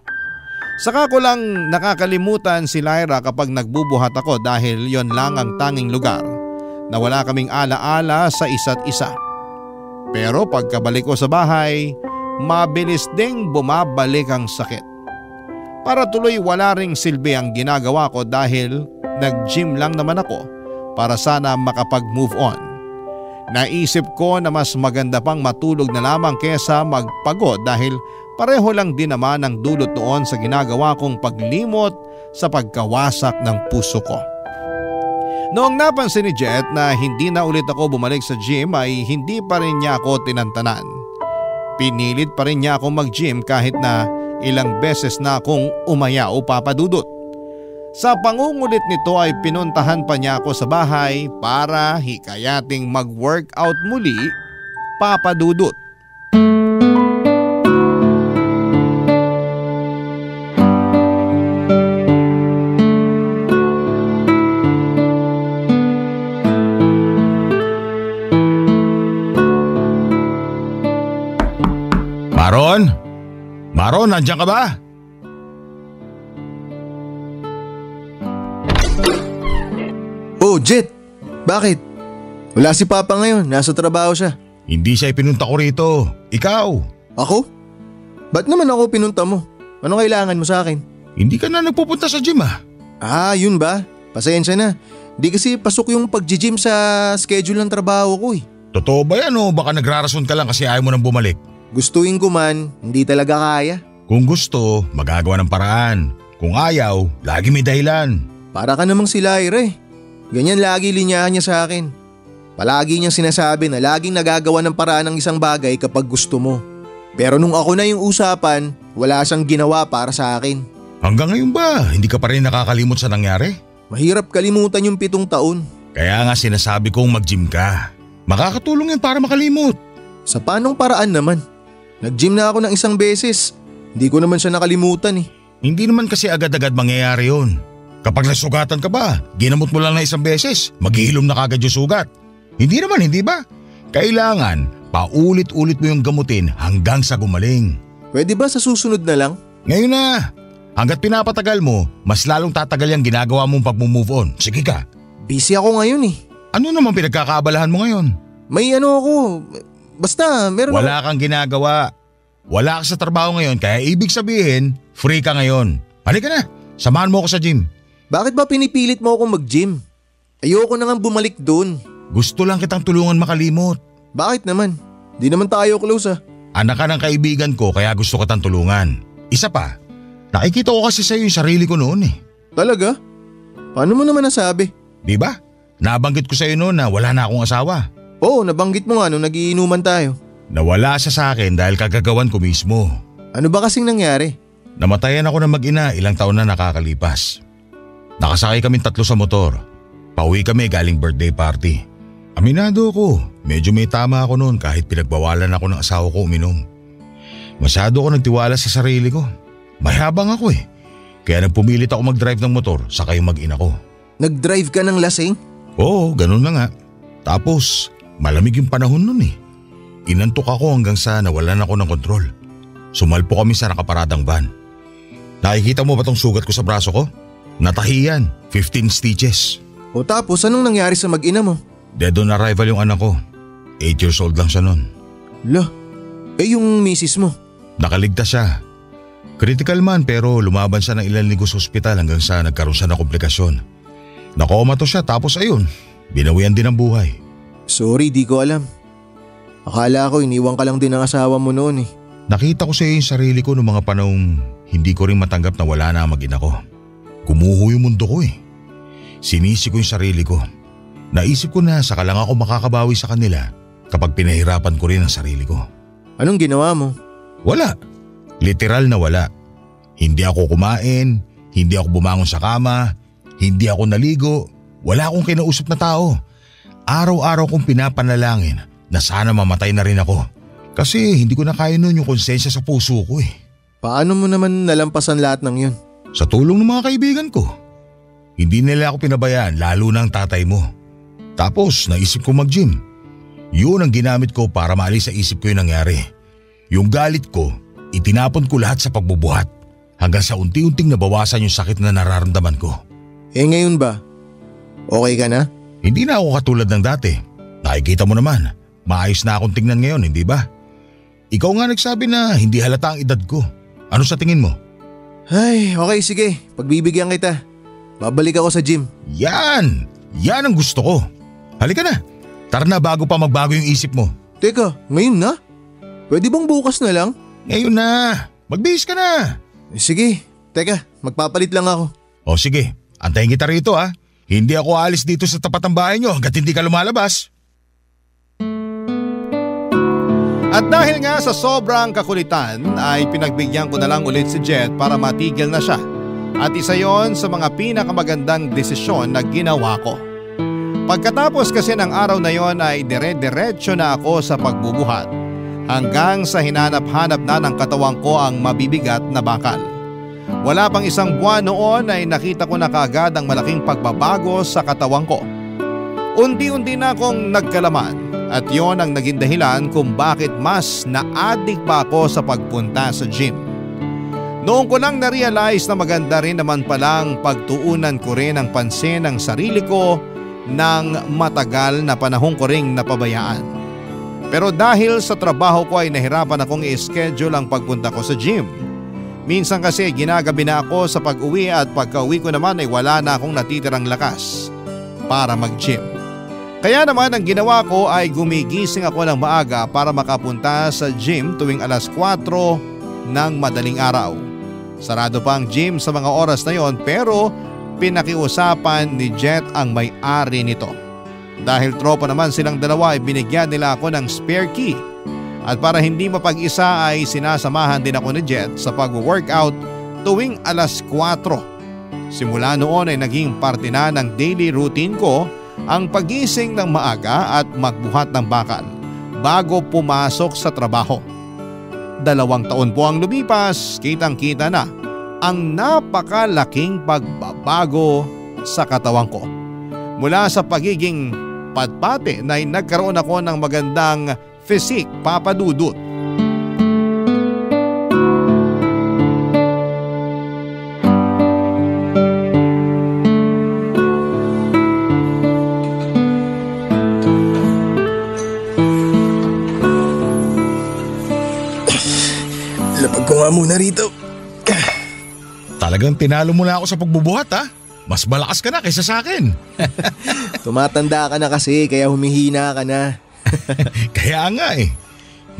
Saka ko lang nakakalimutan si Lyra kapag nagbubuhat ako dahil yon lang ang tanging lugar na wala kaming alaala sa isa't isa. Pero pagkabalik ko sa bahay, mabilis ding bumabalik ang sakit. Para tuloy wala ring silbi ang ginagawa ko dahil nag-gym lang naman ako para sana makapag-move on. Naisip ko na mas maganda pang matulog na lamang kesa magpagod dahil pareho lang din naman ang dulot noon sa ginagawa kong paglimot sa pagkawasak ng puso ko. Noong napansin ni Jet na hindi na ulit ako bumalik sa gym ay hindi pa rin niya ako tinantanan. Pinilit pa rin niya ako mag-gym kahit na ilang beses na akong umayaw, Papa Dudut. Sa pangungulit nito ay pinuntahan pa niya ako sa bahay para hikayating mag-workout muli, Papa Dudut. Maron, nandiyan ka ba? Oh, Jet! Bakit? Wala si Papa ngayon, nasa trabaho siya. Hindi siya ipinunta ko rito. Ikaw. Ako? Ba't naman ako pinunta mo? Anong kailangan mo sa akin? Hindi ka na nagpupunta sa gym ah. Ah, yun ba? Pasensya na. Di kasi pasok yung pag-gym sa schedule ng trabaho ko eh. Totoo ba yan o baka nagrarason ka lang kasi ayaw mo nang bumalik? Gustuin ko man, hindi talaga kaya. Kung gusto, magagawa ng paraan. Kung ayaw, lagi may dahilan. Para ka namang si Lyra eh. Ganyan lagi linyahan niya sa akin. Palagi niyang sinasabi na laging nagagawa ng paraan ng isang bagay kapag gusto mo. Pero nung ako na yung usapan, wala siyang ginawa para sa akin. Hanggang ngayon ba, hindi ka pa rin nakakalimot sa nangyari? Mahirap kalimutan yung 7 taon. Kaya nga sinasabi kong mag-gym ka. Makakatulong yan para makalimot. Sa panong paraan naman? Nag-gym na ako ng 1 beses. Hindi ko naman siya nakalimutan eh. Hindi naman kasi agad-agad mangyayari yun. Kapag nasugatan ka ba, ginamot mo lang na 1 beses, maghihilom na kagad yung sugat. Hindi naman, hindi ba? Kailangan paulit-ulit mo yung gamutin hanggang sa gumaling. Pwede ba sa susunod na lang? Ngayon na. Hanggat pinapatagal mo, mas lalong tatagal yung ginagawa mong pag-move on. Sige ka. Busy ako ngayon eh. Ano naman pinagkakaabalahan mo ngayon? May ano ako, basta meron Wala kang ginagawa. Wala ka sa trabaho ngayon kaya ibig sabihin, free ka ngayon. Halika na, samahan mo ako sa gym. Bakit ba pinipilit mo akong mag-gym? Ayoko na nga bumalik doon. Gusto lang kitang tulungan makalimot. Bakit naman? Di naman tayo close ah. Anak ka ng kaibigan ko kaya gusto kitang tulungan. Isa pa, nakikita ko kasi sa'yo yung sarili ko noon eh. Talaga? Paano mo naman nasabi? Di ba? Nabanggit ko sa'yo noon na wala na akong asawa. Oo, nabanggit mo nga nung nagiinuman tayo. Nawala siya sa akin dahil kagagawan ko mismo. Ano ba kasing nangyari? Namatayan ako ng mag-ina ilang taon na nakakalipas. Nakasakay kaming 3 sa motor. Pauwi kami galing birthday party. Aminado ako, medyo may tama ako noon kahit pinagbawalan ako ng asawa ko uminom. Masyado ako nagtiwala sa sarili ko. Mayabang ako eh. Kaya nagpumilit ako mag-drive ng motor saka yung mag-ina ko. Nag-drive ka ng lasing? Oo, ganun na nga. Tapos, malamig yung panahon nun eh. Inantok ako hanggang sa nawalan ako ng kontrol. Sumalpo kami sa nakaparadang van. Nakikita mo ba tong sugat ko sa braso ko? Natahiyan, 15 stitches. O tapos anong nangyari sa mag-ina mo? Dead on arrival yung anak ko. 8 years old lang siya nun. Lah, yung misis mo? Nakaligtas siya. Critical man pero lumaban siya ng ilang linggo sa ospital hanggang sa nagkaroon siya ng komplikasyon. Nakoma to siya tapos ayun, binawian din ang buhay. Sorry, di ko alam. Akala ko iniwan ka lang din ng asawa mo noon eh. Nakita ko sa iyo yung sarili ko noong mga panahong hindi ko rin matanggap na wala na ang mag-ina ko. Gumuho yung mundo ko eh. Sinisi ko yung sarili ko. Naisip ko na saka lang ako makakabawi sa kanila kapag pinahirapan ko rin ang sarili ko. Anong ginawa mo? Wala. Literal na wala. Hindi ako kumain, hindi ako bumangon sa kama, hindi ako naligo, wala akong kinausap na tao. Araw-araw kong pinapanalangin na sana mamatay na rin ako. Kasi hindi ko na kaya nun yung konsensya sa puso ko eh. Paano mo naman nalampasan lahat ng yun? Sa tulong ng mga kaibigan ko. Hindi nila ako pinabayaan lalo na ang tatay mo. Tapos naisip ko mag-gym. Yun ang ginamit ko para maalis sa isip ko yung nangyari. Yung galit ko, itinapon ko lahat sa pagbubuhat hanggang sa unti-unting nabawasan yung sakit na nararamdaman ko. Ngayon ba? Okay ka na? Hindi na ako katulad ng dati. Nakikita mo naman, maayos na akong tingnan ngayon, hindi ba? Ikaw nga nagsabi na hindi halata ang edad ko. Ano sa tingin mo? Ay, okay sige. Pagbibigyan kita. Babalik ako sa gym. Yan! Yan ang gusto ko. Halika na. Tara na bago pa magbago yung isip mo. Teka, ngayon na? Pwede bang bukas na lang? Ngayon na. Magbihis ka na. Sige, teka, magpapalit lang ako. O sige, antayin kita rito ha. Hindi ako alis dito sa tapat ng bahay nyo hanggat hindi ka lumalabas. At dahil nga sa sobrang kakulitan ay pinagbigyan ko na lang ulit si Jet para matigil na siya. At isa yon sa mga pinakamagandang desisyon na ginawa ko. Pagkatapos kasi ng araw na yon ay dire-diretso na ako sa pagbubuhat hanggang sa hinanap-hanap na ng katawan ko ang mabibigat na bakal. Wala pang 1 buwan noon ay nakita ko na kaagad ang malaking pagbabago sa katawan ko. Unti-unti na akong nagkalaman at yon ang naging dahilan kung bakit mas na-addict pa ako sa pagpunta sa gym. Noong ko lang na-realize na maganda rin naman palang pagtuunan ko rin ang pansin ng sarili ko ng matagal na panahon ko ring napabayaan. Pero dahil sa trabaho ko ay nahirapan akong i-schedule ang pagpunta ko sa gym. Minsan kasi ginagabi na ako sa pag-uwi at pagka-uwi ko naman ay wala na akong natitirang lakas para mag-gym. Kaya naman ang ginawa ko ay gumigising ako ng maaga para makapunta sa gym tuwing alas 4 ng madaling araw. Sarado pa ang gym sa mga oras na yon pero pinakiusapan ni Jet ang may-ari nito. Dahil tropa naman silang dalawa ay binigyan nila ako ng spare key. At para hindi mapag-isa ay sinasamahan din ako ni Jet sa pag-workout tuwing alas 4. Simula noon ay naging parte na ng daily routine ko ang pagising ng maaga at magbuhat ng bakal bago pumasok sa trabaho. 2 taon po ang lumipas, kitang-kita na ang napakalaking pagbabago sa katawan ko. Mula sa pagiging patpate na nagkaroon ako ng magandang physique, Papa Dudut. Lapag ko nga muna rito. Talagang tinalo mo na ako sa pagbubuhat ha? Mas malakas ka na kaysa sa akin. Tumatanda ka na kasi kaya humihina ka na. Kaya nga eh.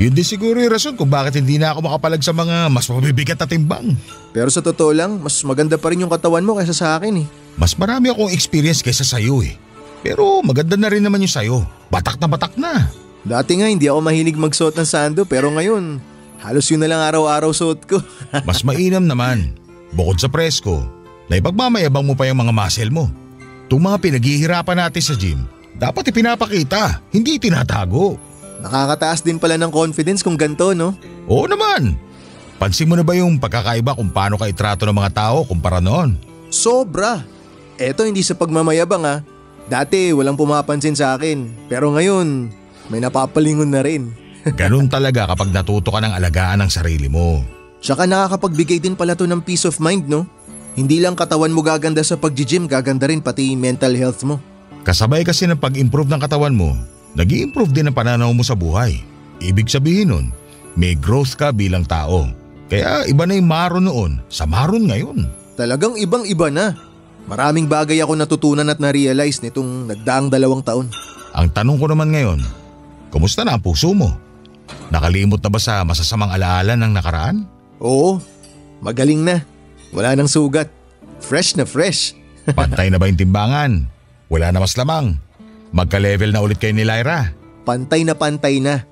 Yun din siguro yung rason kung bakit hindi na ako makapalag sa mga mas mabibigat na timbang. Pero sa totoo lang, mas maganda pa rin yung katawan mo kaysa sa akin eh. Mas marami akong experience kaysa sayo eh. Pero maganda na rin naman yung sayo. Batak na batak na. Dati nga hindi ako mahilig magsuot ng sando pero ngayon, halos yun na lang araw-araw suot ko. Mas mainam naman. Bukod sa presko, na ipagmamayabang mo pa yung mga muscle mo. Itong mga pinaghihirapan natin sa gym, dapat ipinapakita, hindi tinatago. Nakakataas din pala ng confidence kung ganito, no? Oo naman. Pansin mo na ba yung pagkakaiba kung paano ka itrato ng mga tao kumpara noon? Sobra. Eto hindi sa pagmamayabang ha. Dati walang pumapansin sa akin, pero ngayon may napapalingon na rin. Ganun talaga kapag natuto ka ng alagaan ng sarili mo. Tsaka nakakapagbigay din pala to ng peace of mind, no? Hindi lang katawan mo gaganda sa pag-gym, gaganda rin pati mental health mo. Kasabay kasi ng pag-improve ng katawan mo, nag-i-improve din ang pananaw mo sa buhay. Ibig sabihin nun, may growth ka bilang tao. Kaya iba na yung Maron noon sa Maron ngayon. Talagang ibang-iba na. Maraming bagay ako natutunan at na-realize nitong nagdaang 2 taon. Ang tanong ko naman ngayon, kumusta na ang puso mo? Nakalimot na ba sa masasamang alaala ng nakaraan? Oo, magaling na. Wala nang sugat. Fresh na fresh. Pantay na ba yung timbangan? Wala na mas lamang. Magka-level na ulit kayo ni Lyra. Pantay na pantay na.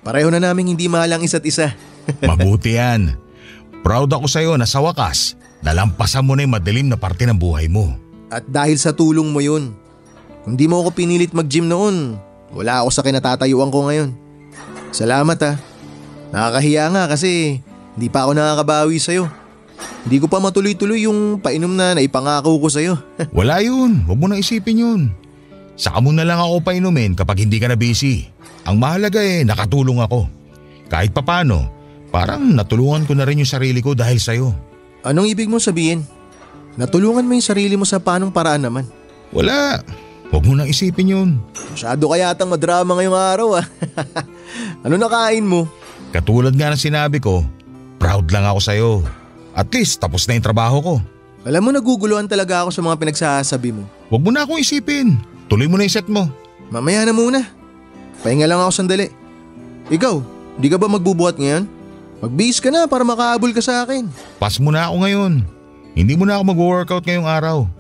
Pareho na naming hindi mahal ang isa't isa. Mabuti yan. Proud ako sa'yo na sa wakas, nalampasan mo na yung madilim na parte ng buhay mo. At dahil sa tulong mo yun, kung di mo ako pinilit mag-gym noon, wala ako sa kinatatayuan ko ngayon. Salamat ha. Nakakahiya nga kasi hindi pa ako nakakabawi sa'yo. Hindi ko pa matuloy-tuloy yung painom na naipangako ko sa'yo. Wala yun. Huwag mo na isipin yun. Saka mo na lang ako painumin kapag hindi ka na busy. Ang mahalaga nakatulong ako. Kahit papano, parang natulungan ko na rin yung sarili ko dahil sa'yo. Anong ibig mo sabihin? Natulungan mo yung sarili mo sa paanong paraan naman? Wala. Huwag mo nang isipin yun. Masyado ka yatang madrama ngayong araw ah. Ano nakain mo? Katulad nga ng sinabi ko, proud lang ako sa'yo. At least tapos na yung trabaho ko. Alam mo naguguluhan talaga ako sa mga pinagsasabi mo. Huwag mo na akong isipin. Tuloy mo na yung set mo. Mamaya na muna. Pahinga lang ako sandali. Ikaw, di ka ba magbubuhat ngayon? Magbihis ka na para makahabol ka sa akin. Pass mo na ako ngayon. Hindi mo na ako mag-workout ngayong araw.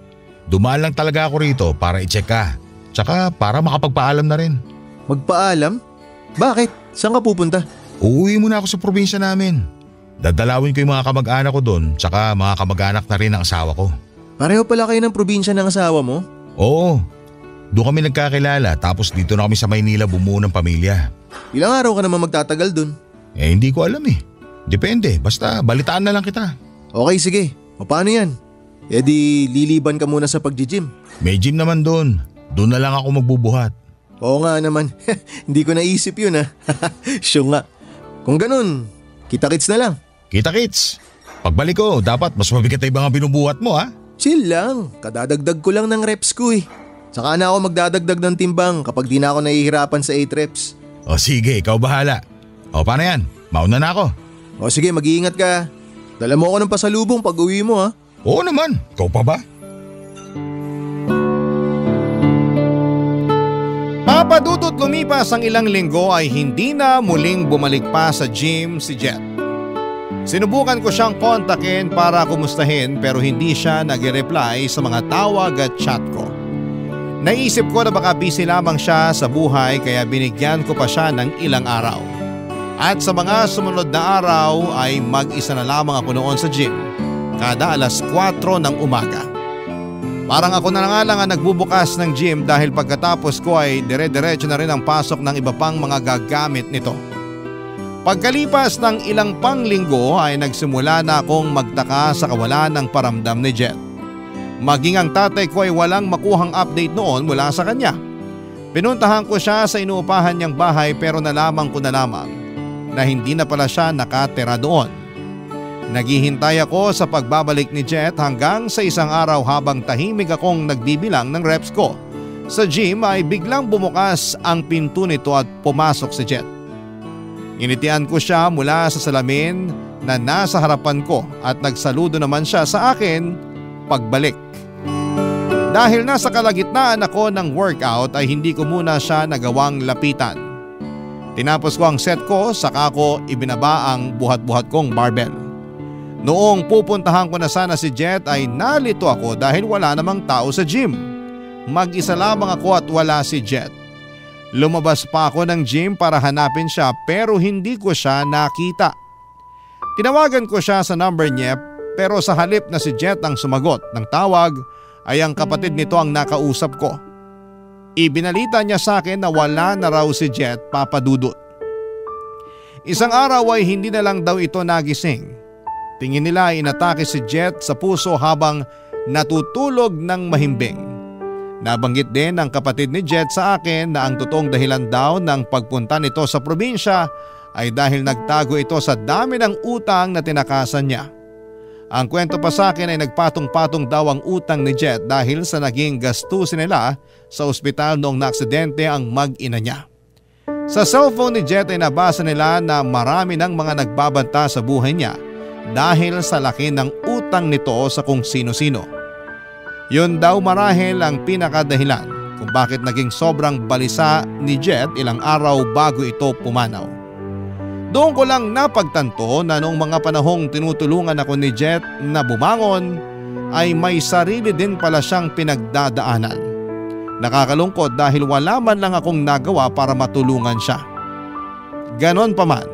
Dumaan lang talaga ako rito para i-check ka. Tsaka para makapagpaalam na rin. Magpaalam? Bakit? Saan ka pupunta? Uuwi muna ako sa probinsya namin. Dadalawin ko yung mga kamag-anak ko doon, tsaka mga kamag-anak na rin ng asawa ko. Pareho pala kayo ng probinsya ng asawa mo? Oo. Doon kami nagkakilala tapos dito na kami sa Maynila bumuo ng pamilya. Ilang araw ka naman magtatagal doon? Hindi ko alam eh. Depende, basta balitaan na lang kita. Okay, sige. O paano yan? Di liliban ka muna sa pag-gym. May gym naman doon. Doon na lang ako magbubuhat. Oo nga naman. Hindi ko naisip yun ha. Sure nga. Kung ganun, kita-kits na lang. Kita-kits. Pagbalik ko, dapat mas mabigat na ibang binubuhat mo ha. Chill lang. Kadadagdag ko lang ng reps ko eh. Saka na ako magdadagdag ng timbang kapag di na ako nahihirapan sa 8 reps. O sige, ikaw bahala. O paano yan? Mauna na ako. O sige, mag-iingat ka. Dala mo ako ng pasalubong pag uwi mo ha. Oo naman. Ikaw pa ba? Papadudot lumipas ang ilang linggo ay hindi na muling bumalik pa sa gym si Jet. Sinubukan ko siyang kontakin para kumustahin pero hindi siya nag-reply sa mga tawag at chat ko. Naisip ko na baka busy lamang siya sa buhay kaya binigyan ko pa siya ng ilang araw. At sa mga sumunod na araw ay mag-isa na lamang ako noon sa gym kada alas 4 ng umaga. Parang ako na nga lang ang nagbubukas ng gym dahil pagkatapos ko ay dire-diretso na rin ang pasok ng iba pang mga gagamit nito. Pagkalipas ng ilang pang linggo ay nagsimula na akong magtaka sa kawalan ng paramdam ni Jet. Maging ang tatay ko ay walang makuhang update noon mula sa kanya. Pinuntahan ko siya sa inuupahan niyang bahay pero nalaman ko na lamang na hindi na pala siya nakatira doon. Naghihintay ako sa pagbabalik ni Jet hanggang sa isang araw habang tahimik akong nagbibilang ng reps ko. Sa gym ay biglang bumukas ang pinto nito at pumasok si Jet. Initian ko siya mula sa salamin na nasa harapan ko at nagsaludo naman siya sa akin pagbalik. Dahil nasa kalagitnaan ako ng workout ay hindi ko muna siya nagawang lapitan. Tinapos ko ang set ko saka ko ibinaba ang buhat-buhat kong barbell. Noong pupuntahan ko na sana si Jet ay nalito ako dahil wala namang tao sa gym. Mag-isa lamang ako at wala si Jet. Lumabas pa ako ng gym para hanapin siya pero hindi ko siya nakita. Tinawagan ko siya sa number niya pero sa halip na si Jet ang sumagot ng tawag ay ang kapatid nito ang nakausap ko. Ibinalita niya sa akin na wala na raw si Jet, Papa Dudut. Isang araw ay hindi na lang daw ito nagising. Tingin nila ay inatake si Jet sa puso habang natutulog ng mahimbing. Nabanggit din ng kapatid ni Jet sa akin na ang totoong dahilan daw ng pagpunta nito sa probinsya ay dahil nagtago ito sa dami ng utang na tinakasan niya. Ang kwento pa sa akin ay nagpatong-patong daw ang utang ni Jet dahil sa naging gastusin nila sa ospital noong naaksidente ang mag-ina niya. Sa cellphone ni Jet ay nabasa nila na marami ng mga nagbabanta sa buhay niya dahil sa laki ng utang nito sa kung sino-sino. Yun daw marahil ang pinakadahilan kung bakit naging sobrang balisa ni Jet ilang araw bago ito pumanaw. Doon ko lang napagtanto na noong mga panahong tinutulungan ako ni Jet na bumangon ay may sarili din pala siyang pinagdadaanan. Nakakalungkot dahil wala man lang akong nagawa para matulungan siya. Ganon pa man,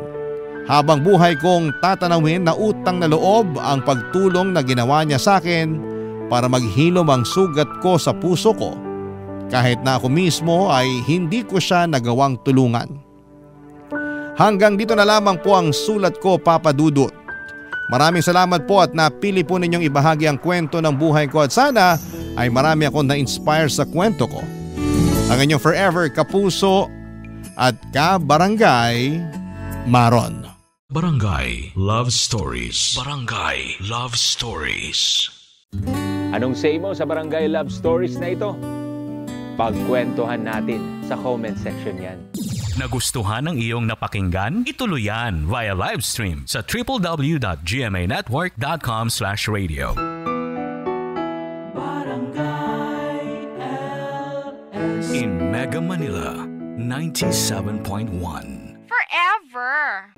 habang buhay kong tatanawin na utang na loob ang pagtulong na ginawa niya sa akin para maghilom ang sugat ko sa puso ko kahit na ako mismo ay hindi ko siya nagawang tulungan. Hanggang dito na lamang po ang sulat ko, Papa Dudut. Maraming salamat po at napili po ninyong ibahagi ang kwento ng buhay ko at sana ay marami akong na-inspire sa kwento ko. Ang inyong forever kapuso at kabarangay, Maron. Barangay Love Stories. Barangay Love Stories. Anong say mo sa Barangay Love Stories na ito? Pagkwentuhan natin sa comment section yan. Nagustuhan ng iyong napakinggan? Ituloy yan via live stream sa www.gmanetwork.com/radio. Barangay LS. In Mega Manila, 97.1. Forever.